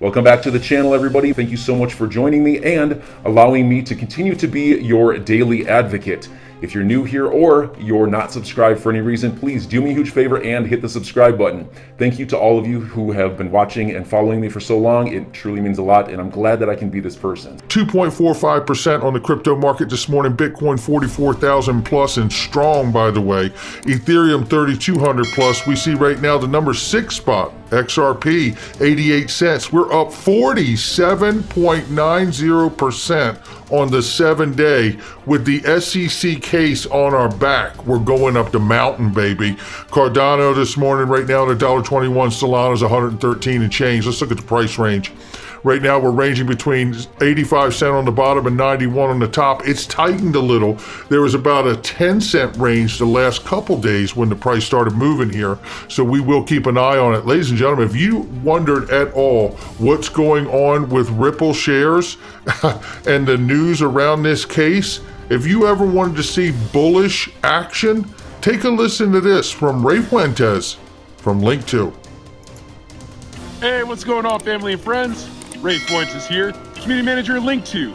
Welcome back to the channel, everybody. Thank you so much for joining me and allowing me to continue to be your daily advocate. If you're new here or you're not subscribed for any reason, please do me a huge favor and hit the subscribe button. Thank you to all of you who have been watching and following me for so long. It truly means a lot, and I'm glad that I can be this person. 2.45% on the crypto market this morning. Bitcoin 44,000 plus and strong, by the way. Ethereum 3,200 plus. We see right now the number 6 spot. XRP 88 cents. We're up 47.90% on the 7-day with the SEC case on our back. We're going up the mountain, baby. Cardano this morning right now at $1.21. Solana's 113 and change. Let's look at the price range. Right now we're ranging between 85 cents on the bottom and 91 on the top. It's tightened a little. There was about a 10-cent range the last couple days when the price started moving here. So we will keep an eye on it. Ladies and gentlemen, if you wondered at all what's going on with Ripple shares and the news around this case, if you ever wanted to see bullish action, take a listen to this from Ray Fuentes from Link 2. Hey, what's going on, family and friends? Ray Fuentes here, community manager at Link 2.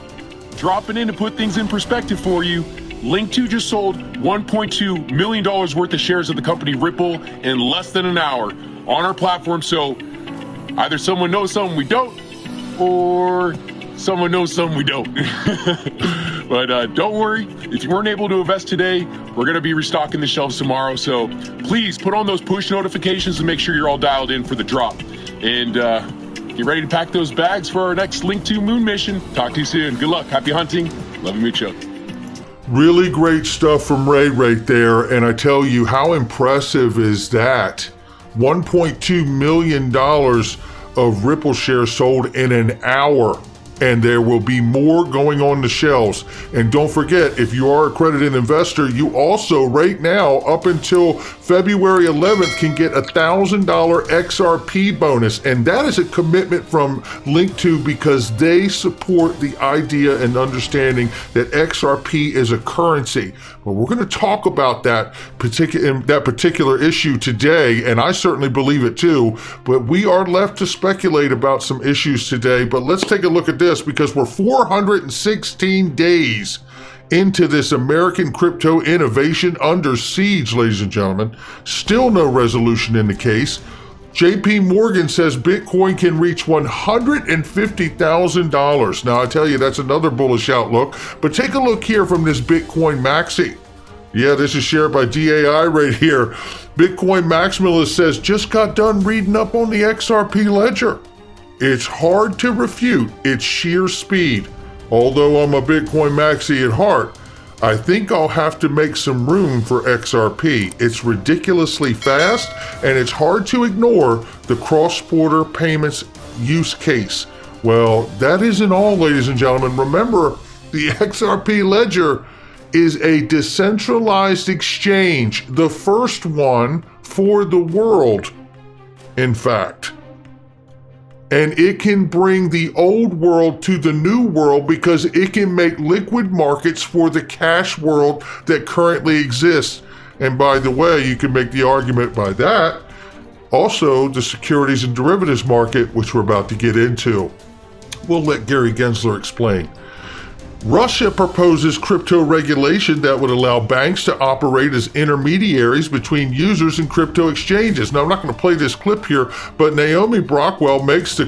Dropping in to put things in perspective for you. Link 2 just sold $1.2 million worth of shares of the company Ripple in less than an hour on our platform. So either someone knows something we don't, or someone knows something we don't. But don't worry, if you weren't able to invest today, we're going to be restocking the shelves tomorrow. So please put on those push notifications to make sure you're all dialed in for the drop. And get ready to pack those bags for our next Link 2 moon mission. Talk to you soon. Good luck. Happy hunting. Love you mucho. Really great stuff from Ray right there. And I tell you, how impressive is that? $1.2 million of Ripple shares sold in an hour. And there will be more going on the shelves. And don't forget, if you are a accredited investor, you also right now, up until February 11th, can get a $1,000 XRP bonus. And that is a commitment from Link 2 because they support the idea and understanding that XRP is a currency. Well, we're going to talk about that particular issue today, and I certainly believe it too. But we are left to speculate about some issues today. But let's take a look at this, because we're 416 days into this American crypto innovation under siege, ladies and gentlemen. Still no resolution in the case. JP Morgan says Bitcoin can reach $150,000. Now, I tell you, that's another bullish outlook. But take a look here from this Bitcoin Maxi. Yeah, this is shared by DAI right here. Bitcoin Maximalist says, just got done reading up on the XRP ledger. It's hard to refute its sheer speed. Although I'm a Bitcoin Maxi at heart, I think I'll have to make some room for XRP. It's ridiculously fast, and it's hard to ignore the cross-border payments use case. Well, that isn't all, ladies and gentlemen. Remember, the XRP ledger is a decentralized exchange, the first one for the world, in fact. And it can bring the old world to the new world because it can make liquid markets for the cash world that currently exists. And by the way, you can make the argument by that, also the securities and derivatives market, which we're about to get into. We'll let Gary Gensler explain. Russia proposes crypto regulation that would allow banks to operate as intermediaries between users and crypto exchanges. Now, I'm not going to play this clip here, but Naomi Brockwell makes the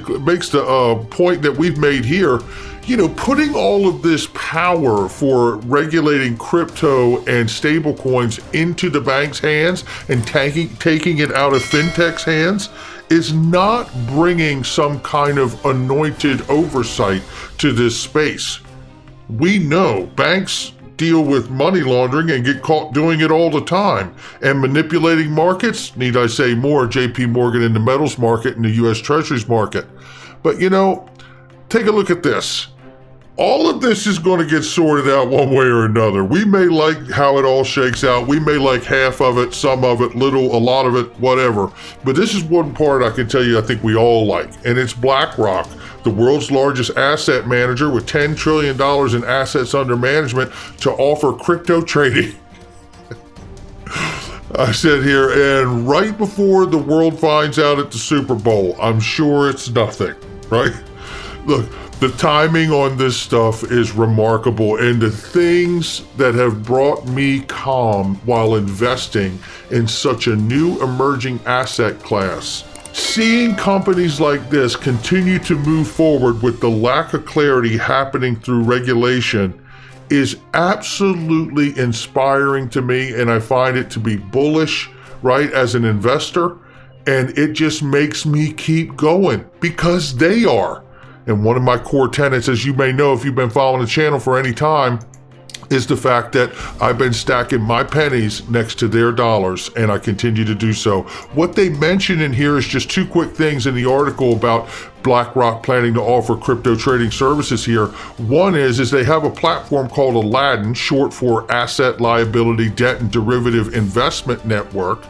point that we've made here. You know, putting all of this power for regulating crypto and stablecoins into the bank's hands and taking it out of fintech's hands is not bringing some kind of anointed oversight to this space. We know banks deal with money laundering and get caught doing it all the time. And manipulating markets, need I say more, JP Morgan in the metals market and the US Treasuries market. But you know, take a look at this. All of this is going to get sorted out one way or another. We may like how it all shakes out. We may like half of it, some of it, little, a lot of it, whatever. But this is one part I can tell you I think we all like, and it's BlackRock, the world's largest asset manager with $10 trillion in assets under management, to offer crypto trading. I said here, and right before the world finds out at the Super Bowl, I'm sure it's nothing. right? Look, the timing on this stuff is remarkable, and the things that have brought me calm while investing in such a new emerging asset class. Seeing companies like this continue to move forward with the lack of clarity happening through regulation is absolutely inspiring to me, and I find it to be bullish, right, as an investor, and it just makes me keep going because they are. And one of my core tenets, as you may know if you've been following the channel for any time, is the fact that I've been stacking my pennies next to their dollars, and I continue to do so. What they mention in here is just two quick things in the article about BlackRock planning to offer crypto trading services here. One is they have a platform called Aladdin, short for Asset Liability Debt and Derivative Investment Network.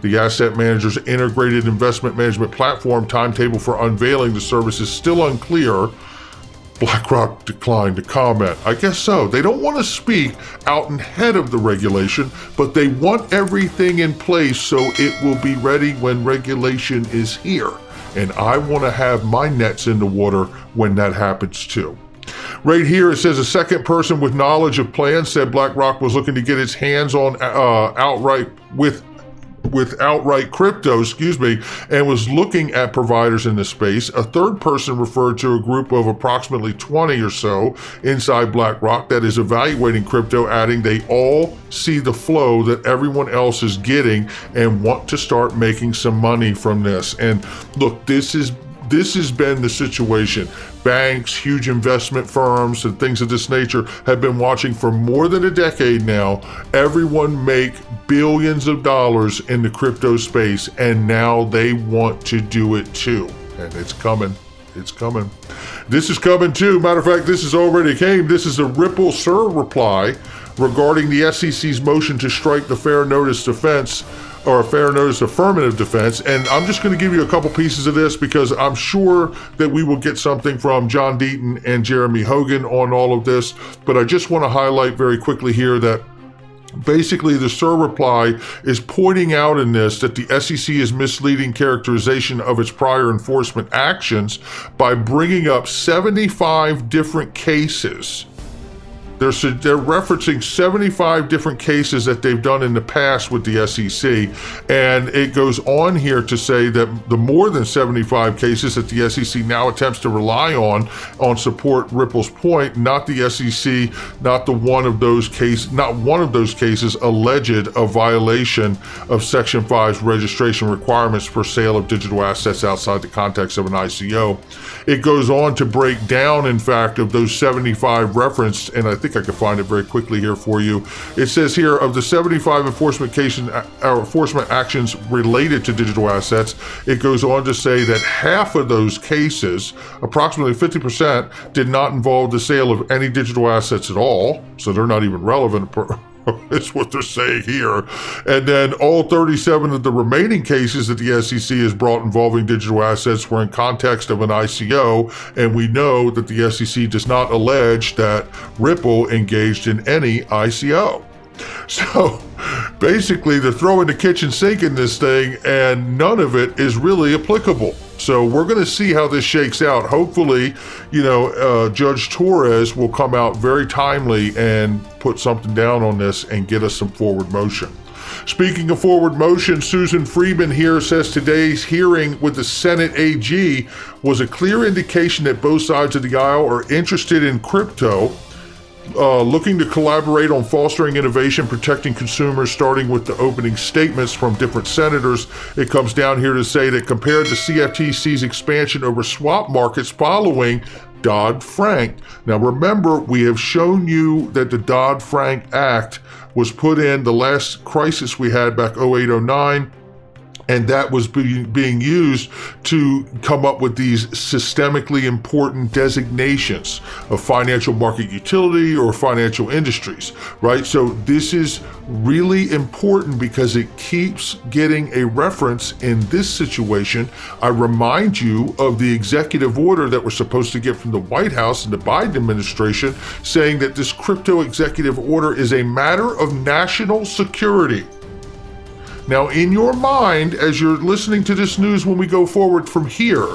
The asset manager's integrated investment management platform timetable for unveiling the service is still unclear. BlackRock declined to comment. I guess so. They don't want to speak out ahead of the regulation, but they want everything in place so it will be ready when regulation is here. And I want to have my nets in the water when that happens too. Right here it says a second person with knowledge of plans said BlackRock was looking to get its hands on outright crypto, and was looking at providers in the space. A third person referred to a group of approximately 20 or so inside BlackRock that is evaluating crypto, adding they all see the flow that everyone else is getting and want to start making some money from this. And look, this has been the situation. Banks, huge investment firms, and things of this nature have been watching for more than a decade now. Everyone make billions of dollars in the crypto space, and now they want to do it too. And it's coming. It's coming. This is coming too. Matter of fact, this has already came. This is a Ripple Sir reply regarding the SEC's motion to strike the fair notice defense, or a fair notice affirmative defense. And I'm just going to give you a couple pieces of this because I'm sure that we will get something from John Deaton and Jeremy Hogan on all of this. But I just want to highlight very quickly here that basically the Sir reply is pointing out in this that the SEC is misleading characterization of its prior enforcement actions by bringing up 75 different cases. They're referencing 75 different cases that they've done in the past with the SEC, and it goes on here to say that the more than 75 cases that the SEC now attempts to rely on support Ripple's point, not the SEC, not one of those cases alleged a violation of Section 5's registration requirements for sale of digital assets outside the context of an ICO. It goes on to break down, in fact, of those 75 referenced, and I think I can find it very quickly here for you. It says here, of the 75 enforcement actions related to digital assets, it goes on to say that half of those cases, approximately 50%, did not involve the sale of any digital assets at all, so they're not even relevant. Is what they're saying here. And then all 37 of the remaining cases that the SEC has brought involving digital assets were in context of an ICO, and we know that the SEC does not allege that Ripple engaged in any ICO. So basically they're throwing the kitchen sink in this thing, and none of it is really applicable. So we're going to see how this shakes out. Hopefully, Judge Torres will come out very timely and put something down on this and get us some forward motion. Speaking of forward motion, Susan Friedman here says today's hearing with the Senate AG was a clear indication that both sides of the aisle are interested in crypto, looking to collaborate on fostering innovation, protecting consumers, starting with the opening statements from different senators. It comes down here to say that compared to CFTC's expansion over swap markets following Dodd-Frank. Now remember, we have shown you that the Dodd-Frank Act was put in the last crisis we had back 08-09, and that was being used to come up with these systemically important designations of financial market utility or financial industries, right? So this is really important because it keeps getting a reference in this situation. I remind you of the executive order that we're supposed to get from the White House and the Biden administration saying that this crypto executive order is a matter of national security. Now, in your mind, as you're listening to this news when we go forward from here,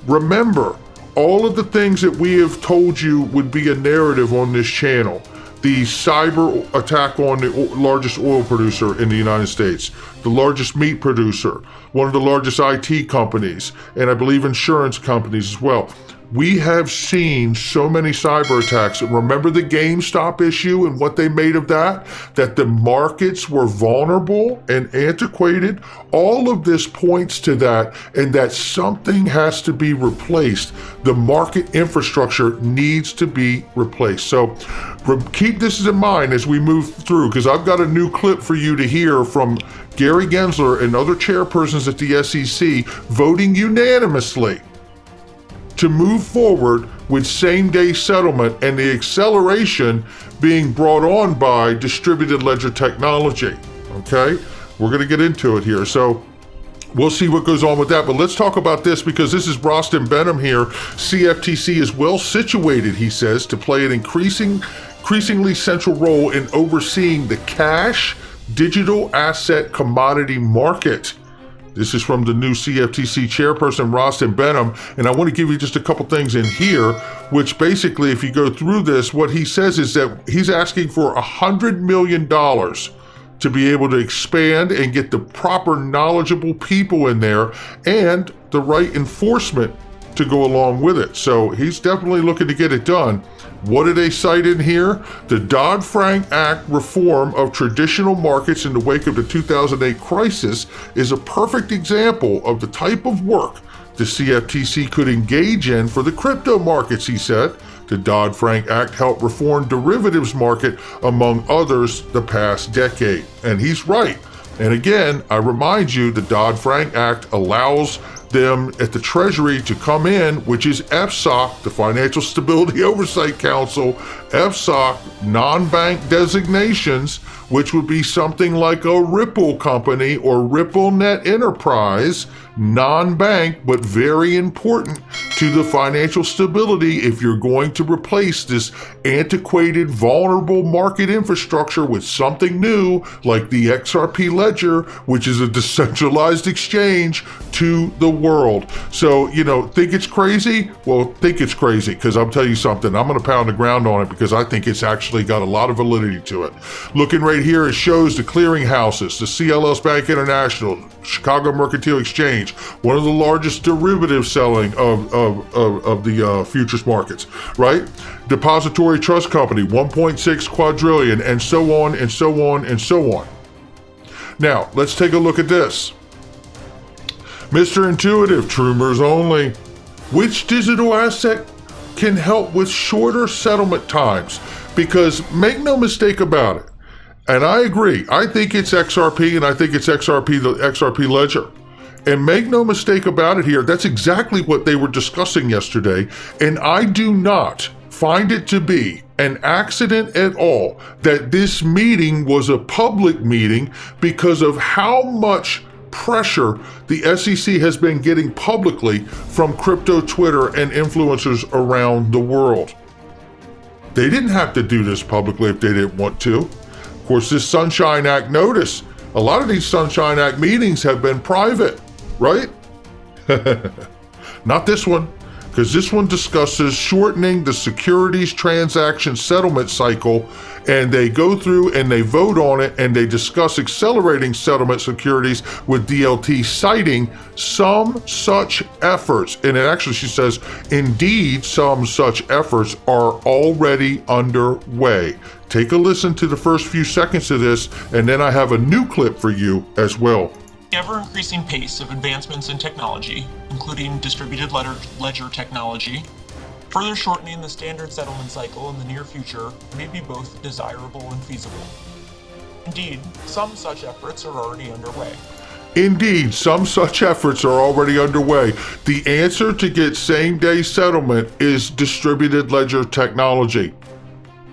remember, all of the things that we have told you would be a narrative on this channel. The cyber attack on the largest oil producer in the United States, the largest meat producer, one of the largest IT companies, and I believe insurance companies as well. We have seen so many cyber attacks. Remember the GameStop issue and what they made of that? That the markets were vulnerable and antiquated. All of this points to that, and that something has to be replaced. The market infrastructure needs to be replaced. So keep this in mind as we move through, because I've got a new clip for you to hear from Gary Gensler and other chairpersons at the SEC voting unanimously to move forward with same-day settlement, and the acceleration being brought on by distributed ledger technology. Okay, we're going to get into it here. So we'll see what goes on with that. But let's talk about this, because this is Broston Benham here. CFTC is well situated, he says, to play an increasingly central role in overseeing the cash, digital asset commodity market. This is from the new CFTC chairperson, Broston Benham, and I want to give you just a couple things in here, which basically, if you go through this, what he says is that he's asking for $100 million to be able to expand and get the proper knowledgeable people in there and the right enforcement to go along with it. So he's definitely looking to get it done. What do they cite in here? The Dodd-Frank Act reform of traditional markets in the wake of the 2008 crisis is a perfect example of the type of work the CFTC could engage in for the crypto markets, he said. The Dodd-Frank Act helped reform derivatives market, among others, the past decade. And he's right. And again, I remind you, the Dodd-Frank Act allows them at the Treasury to come in, which is FSOC, the Financial Stability Oversight Council, FSOC, non-bank designations, which would be something like a Ripple company or RippleNet Enterprise, non-bank, but very important to the financial stability if you're going to replace this antiquated, vulnerable market infrastructure with something new like the XRP Ledger, which is a decentralized exchange to the world. So, think it's crazy? Well, think it's crazy, because I'll tell you something. I'm going to pound the ground on it because I think it's actually got a lot of validity to it. Looking right here, it shows the clearinghouses, the CLS Bank International, Chicago Mercantile Exchange, one of the largest derivative selling of the futures markets, right? Depository Trust Company, 1.6 quadrillion, and so on and so on and so on. Now, let's take a look at this. Mr. Intuitive, Trummers only. Which digital asset can help with shorter settlement times? Because make no mistake about it, and I agree, I think it's XRP, and I think it's XRP, the XRP Ledger. And make no mistake about it here, that's exactly what they were discussing yesterday, and I do not find it to be an accident at all that this meeting was a public meeting, because of how much pressure the SEC has been getting publicly from crypto Twitter and influencers around the world. They didn't have to do this publicly if they didn't want to. Of course, this Sunshine Act notice, a lot of these Sunshine Act meetings have been private, right? Not this one, because this one discusses shortening the securities transaction settlement cycle, and they go through and they vote on it, and they discuss accelerating settlement securities with DLT, citing some such efforts. And it actually, she says, indeed, some such efforts are already underway. Take a listen to the first few seconds of this, and then I have a new clip for you as well. The ever-increasing pace of advancements in technology, including distributed ledger technology, further shortening the standard settlement cycle in the near future may be both desirable and feasible. Indeed, some such efforts are already underway. Indeed, some such efforts are already underway. The answer to get same-day settlement is distributed ledger technology.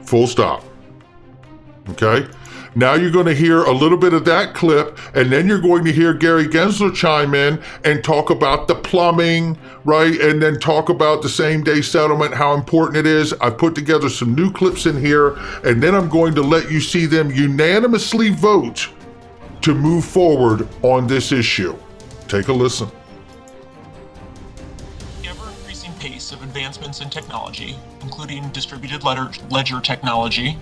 Full stop. Okay? Now you're going to hear a little bit of that clip, and then you're going to hear Gary Gensler chime in and talk about the plumbing, right? And then talk about the same-day settlement, how important it is. I put together some new clips in here, and then I'm going to let you see them unanimously vote to move forward on this issue. Take a listen. The advancements in technology, including distributed ledger technology,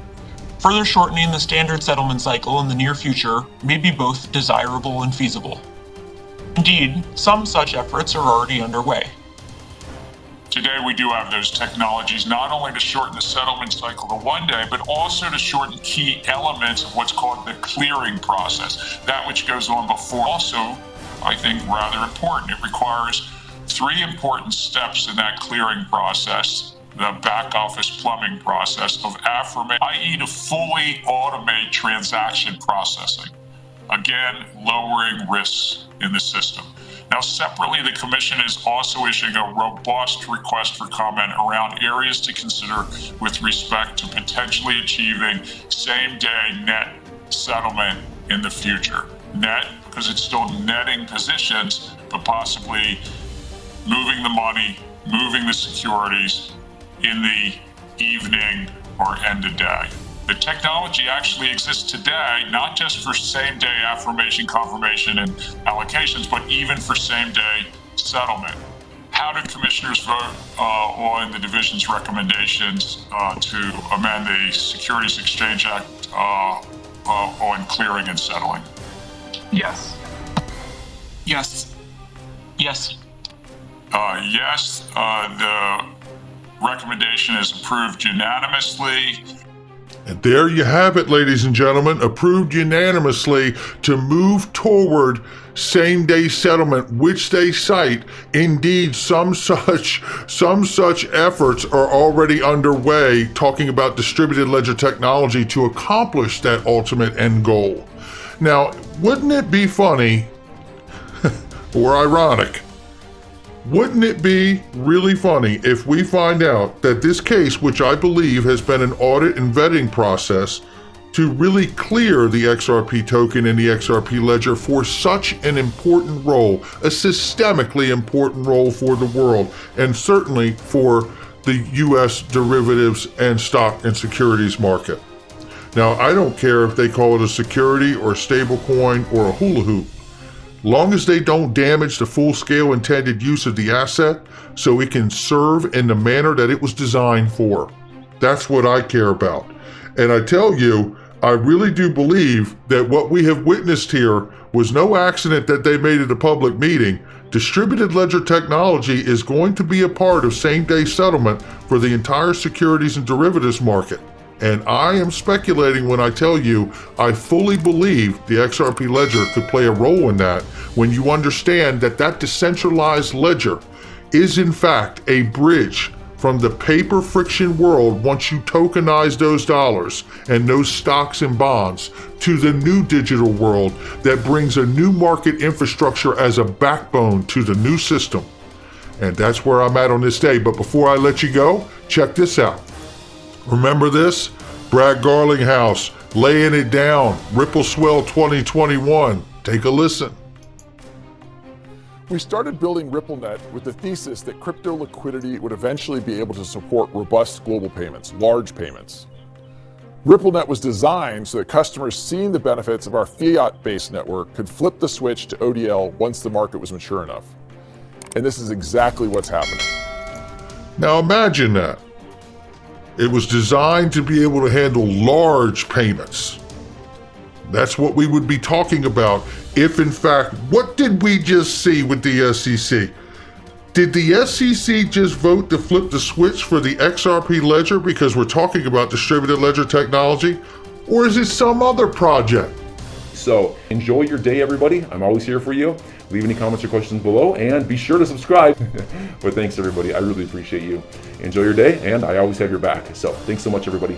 further shortening the standard settlement cycle in the near future may be both desirable and feasible. Indeed, some such efforts are already underway. Today, we do have those technologies not only to shorten the settlement cycle to 1 day, but also to shorten key elements of what's called the clearing process, that which goes on before. Also, I think rather important, it requires 3 important steps in that clearing process, the back office plumbing process of affirmation, i.e. to fully automate transaction processing. Again, lowering risks in the system. Now, separately, the Commission is also issuing a robust request for comment around areas to consider with respect to potentially achieving same-day net settlement in the future. Net, because it's still netting positions, but possibly moving the money, moving the securities in the evening or end of day. The technology actually exists today, not just for same-day affirmation, confirmation, and allocations, but even for same-day settlement. How do commissioners vote on the division's recommendations to amend the Securities Exchange Act on clearing and settling? Yes. Yes. Yes. Yes, the recommendation is approved unanimously. And there you have it, ladies and gentlemen, approved unanimously to move toward same-day settlement, which they cite. Indeed, some such efforts are already underway, talking about distributed ledger technology to accomplish that ultimate end goal. Now, wouldn't it be funny or ironic? Wouldn't it be really funny if we find out that this case, which I believe has been an audit and vetting process to really clear the XRP token and the XRP ledger for such an important role, a systemically important role for the world, and certainly for the U.S. derivatives and stock and securities market. Now, I don't care if they call it a security or a stable coin or a hula hoop. Long as they don't damage the full-scale intended use of the asset so it can serve in the manner that it was designed for. That's what I care about. And I tell you, I really do believe that what we have witnessed here was no accident that they made it a public meeting. Distributed ledger technology is going to be a part of same-day settlement for the entire securities and derivatives market. And I am speculating when I tell you I fully believe the XRP ledger could play a role in that when you understand that that decentralized ledger is in fact a bridge from the paper friction world once you tokenize those dollars and those stocks and bonds to the new digital world that brings a new market infrastructure as a backbone to the new system. And that's where I'm at on this day. But before I let you go, check this out. Remember this? Brad Garlinghouse laying it down. Ripple Swell 2021. Take a listen. We started building RippleNet with the thesis that crypto liquidity would eventually be able to support robust global payments, large payments. RippleNet was designed so that customers seeing the benefits of our fiat-based network could flip the switch to ODL once the market was mature enough. And this is exactly what's happening. Now imagine that. It was designed to be able to handle large payments. That's what we would be talking about if, in fact, what did we just see with the SEC? Did the SEC just vote to flip the switch for the XRP ledger because we're talking about distributed ledger technology? Or is it some other project? So enjoy your day, everybody. I'm always here for you. Leave any comments or questions below and be sure to subscribe. But thanks, everybody. I really appreciate you. Enjoy your day, and I always have your back. So thanks so much, everybody.